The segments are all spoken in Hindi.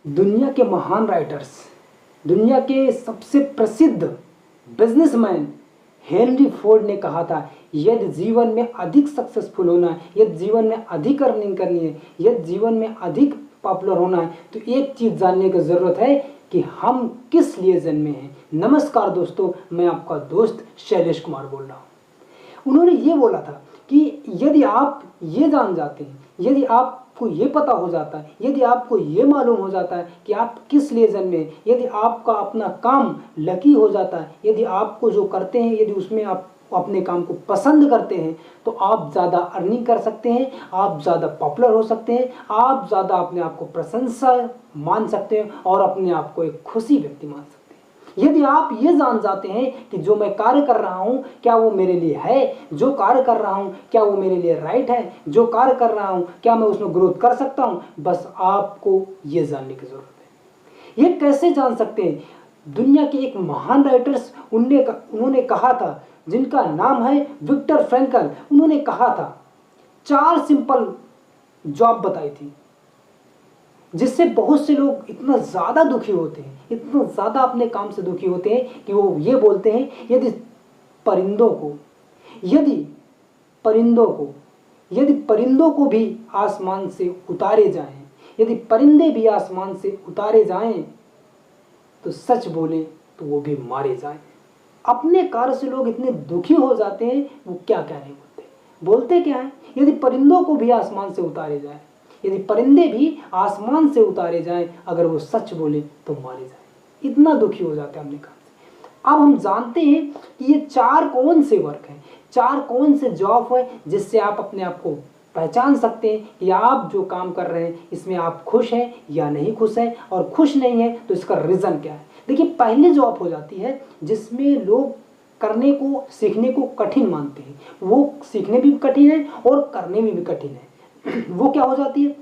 दुनिया के महान राइटर्स, दुनिया के सबसे प्रसिद्ध बिजनेसमैन हेनरी फोर्ड ने कहा था, यदि जीवन में अधिक सक्सेसफुल होना है, यदि जीवन में अधिक अर्निंग करनी है, यदि जीवन में अधिक पॉपुलर होना है, तो एक चीज़ जानने की ज़रूरत है कि हम किस लिए जन्मे हैं। नमस्कार दोस्तों, मैं आपका दोस्त शैलेश कुमार बोल रहा हूँ। उन्होंने ये बोला था कि यदि आप ये जान जाते हैं, यदि आपको ये पता हो जाता है, यदि आपको ये मालूम हो जाता है कि आप किस लिए जन्मे, यदि आपका अपना काम लकी हो जाता है, यदि आपको जो करते हैं यदि उसमें आप अपने काम को पसंद करते हैं, तो आप ज़्यादा अर्निंग कर सकते हैं, आप ज़्यादा पॉपुलर हो सकते हैं, आप ज़्यादा अपने आप को प्रशंसा मान सकते हैं और अपने आप को एक खुशी व्यक्ति मान सकते हैं। यदि आप ये जान जाते हैं कि जो मैं कार्य कर रहा हूँ क्या वो मेरे लिए है, जो कार्य कर रहा हूँ क्या वो मेरे लिए राइट है, जो कार्य कर रहा हूँ क्या मैं उसमें ग्रोथ कर सकता हूँ, बस आपको ये जानने की ज़रूरत है। ये कैसे जान सकते हैं? दुनिया के एक महान राइटर्स उन्होंने कहा था, जिनका नाम है विक्टर फ्रैंकल। उन्होंने कहा था 4 सिंपल जॉब बताई थी, जिससे बहुत से लोग इतना ज़्यादा दुखी होते हैं, इतना ज़्यादा अपने काम से दुखी होते हैं कि वो ये बोलते हैं, यदि परिंदों को भी आसमान से उतारे जाएं, यदि परिंदे भी आसमान से उतारे जाएं, तो सच बोलें तो वो भी मारे जाएं। अपने कार्य से लोग इतने दुखी हो जाते हैं, वो क्या कहने बोलते क्या है? यदि परिंदों को भी आसमान से उतारे जाए, यदि परिंदे भी आसमान से उतारे जाएं, अगर वो सच बोले तो मारे जाएं। इतना दुखी हो जाते हैं अपने काम से। अब हम जानते हैं कि ये 4 कौन से वर्क हैं, 4 कौन से जॉब है, जिससे आप अपने आप को पहचान सकते हैं कि आप जो काम कर रहे हैं इसमें आप खुश हैं या नहीं खुश हैं, और खुश नहीं है तो इसका रीज़न क्या है। देखिए, पहली जॉब हो जाती है जिसमें लोग करने को, सीखने को कठिन मानते हैं। वो सीखने भी कठिन है और करने में भी कठिन है। वो क्या हो जाती है?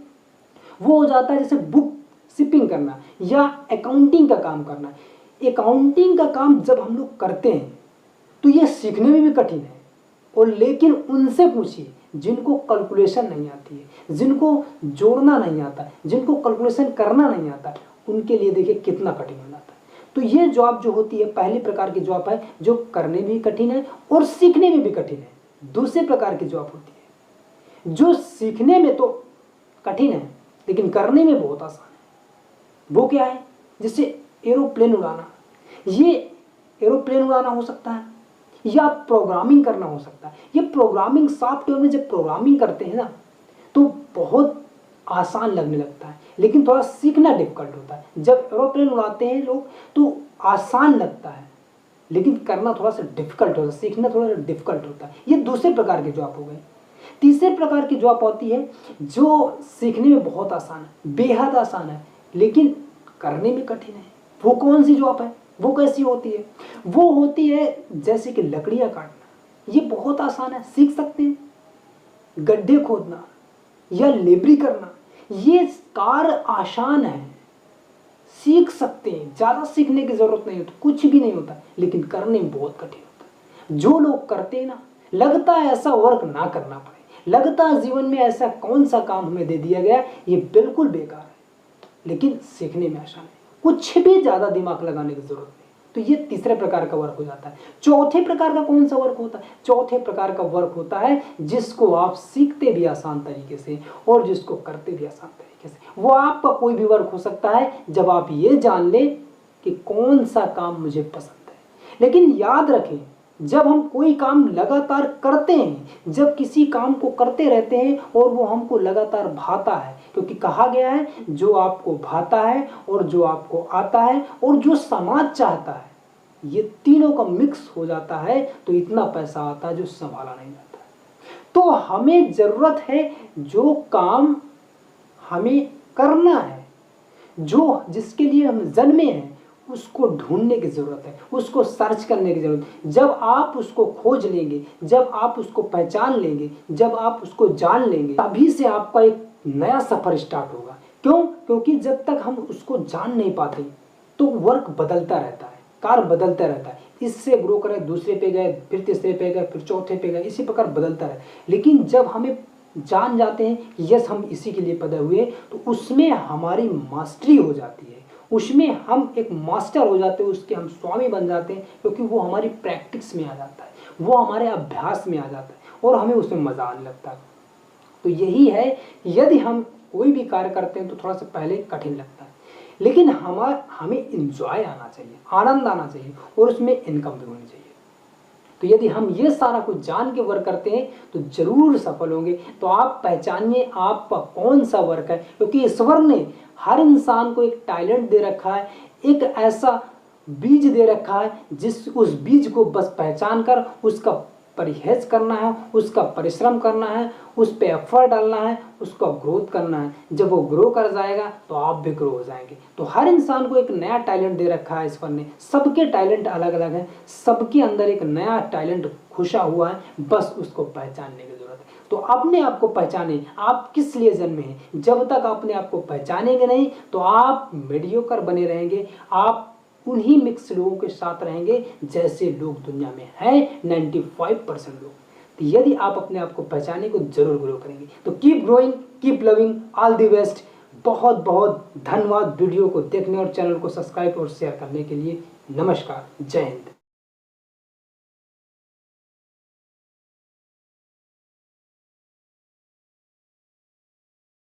वो हो जाता है जैसे बुक शिपिंग करना या अकाउंटिंग का काम करना। अकाउंटिंग का काम जब हम लोग करते हैं तो ये सीखने में भी कठिन है, और लेकिन उनसे पूछिए जिनको कैलकुलेशन नहीं आती है, जिनको जोड़ना नहीं आता, जिनको कैलकुलेशन करना नहीं आता, उनके लिए देखिए कितना कठिन हो जाता है। तो ये जॉब जो होती है, पहली प्रकार की जॉब है जो करने में भी कठिन है और सीखने में भी कठिन है। दूसरे प्रकार की जॉब होती है जो सीखने में तो कठिन है लेकिन करने में बहुत आसान है। वो क्या है? जैसे एरोप्लेन उड़ाना। ये एरोप्लेन उड़ाना हो सकता है या प्रोग्रामिंग करना हो सकता है। ये प्रोग्रामिंग सॉफ्टवेयर में जब प्रोग्रामिंग करते हैं ना, तो बहुत आसान लगने लगता है, लेकिन थोड़ा सीखना डिफिकल्ट होता है। जब एरोप्लेन उड़ाते हैं लोग तो आसान लगता है, लेकिन करना थोड़ा सा डिफिकल्ट होता है, सीखना थोड़ा सा डिफिकल्ट होता है। ये दूसरे प्रकार के जॉब हो गए। तीसरे प्रकार की जॉब होती है जो सीखने में बहुत आसान है, बेहद आसान है, लेकिन करने में कठिन है। वो कौन सी जॉब है? वो कैसी होती है? वो होती है जैसे कि लकड़ियाँ काटना। ये बहुत आसान है, सीख सकते हैं। गड्ढे खोदना या लेबरी करना, ये कार्य आसान है, सीख सकते हैं। ज़्यादा सीखने की ज़रूरत नहीं होती, कुछ भी नहीं होता, लेकिन करने में बहुत कठिन होता है। जो लोग करते हैं ना, लगता है ऐसा वर्क ना करना पड़े, लगता है जीवन में ऐसा कौन सा काम हमें दे दिया गया ये बिल्कुल बेकार है, लेकिन सीखने में आसान है, कुछ भी ज़्यादा दिमाग लगाने की ज़रूरत नहीं। तो ये तीसरे प्रकार का वर्क हो जाता है। चौथे प्रकार का कौन सा वर्क होता है? चौथे प्रकार का वर्क होता है जिसको आप सीखते भी आसान तरीके से और जिसको करते भी आसान तरीके से। वो आपका कोई भी वर्क हो सकता है जब आप ये जान लें कि कौन सा काम मुझे पसंद है। लेकिन याद रखें, जब हम कोई काम लगातार करते हैं, जब किसी काम को करते रहते हैं और वो हमको लगातार भाता है, क्योंकि कहा गया है जो आपको भाता है और जो आपको आता है और जो समाज चाहता है, ये तीनों का मिक्स हो जाता है तो इतना पैसा आता है जो संभाला नहीं जाता। तो हमें ज़रूरत है जो काम हमें करना है, जो जिसके लिए हम जन्मे हैं, उसको ढूंढने की ज़रूरत है, उसको सर्च करने की ज़रूरत है। जब आप उसको खोज लेंगे, जब आप उसको पहचान लेंगे, जब आप उसको जान लेंगे, तभी से आपका एक नया सफ़र स्टार्ट होगा। क्यों? क्योंकि जब तक हम उसको जान नहीं पाते तो वर्क बदलता रहता है, कार्य बदलता रहता है। इससे ग्रो करें, दूसरे पे गए, फिर तीसरे पे गए, फिर चौथे पे गए, इसी प्रकार बदलता रहे। लेकिन जब हमें जान जाते हैं कि यस हम इसी के लिए पैदा हुए, तो उसमें हमारी मास्टरी हो जाती है, उसमें हम एक मास्टर हो जाते हैं, उसके हम स्वामी बन जाते हैं, क्योंकि वो हमारी प्रैक्टिस में आ जाता है, वो हमारे अभ्यास में आ जाता है और हमें उसमें मज़ा आने लगता है। तो यही है, यदि हम कोई भी कार्य करते हैं तो थोड़ा सा पहले कठिन लगता है, लेकिन हमें इंजॉय आना चाहिए, आनंद आना चाहिए और उसमें इनकम भी होनी चाहिए। तो यदि हम ये सारा कुछ जान के वर्क करते हैं तो जरूर सफल होंगे। तो आप पहचानिए आपका कौन सा वर्क है, क्योंकि ईश्वर ने हर इंसान को एक टैलेंट दे रखा है, एक ऐसा बीज दे रखा है जिस उस बीज को बस पहचान कर उसका परिहेज करना है, उसका परिश्रम करना है, उस पर एफर्ट डालना है, उसका ग्रोथ करना है। जब वो ग्रो कर जाएगा तो आप भी ग्रो हो जाएंगे। तो हर इंसान को एक नया टैलेंट दे रखा है ईश्वर ने, सबके टैलेंट अलग अलग हैं, सबके अंदर एक नया टैलेंट खुशा हुआ है, बस उसको पहचानने की जरूरत है। तो अपने आप को पहचाने, आप किस लिए जन्मे हैं। जब तक अपने आप को पहचानेंगे नहीं तो आप मीडियोकर बने रहेंगे, आप उन्हीं मिक्स लोगों के साथ रहेंगे जैसे लोग दुनिया में हैं 95% लोग। तो यदि आप अपने आप को पहचाने को जरूर ग्रो करेंगे। तो keep growing, keep loving, all the best. बहुत बहुत धन्यवाद वीडियो को देखने और चैनल को सब्सक्राइब और शेयर करने के लिए। नमस्कार, जय हिंद।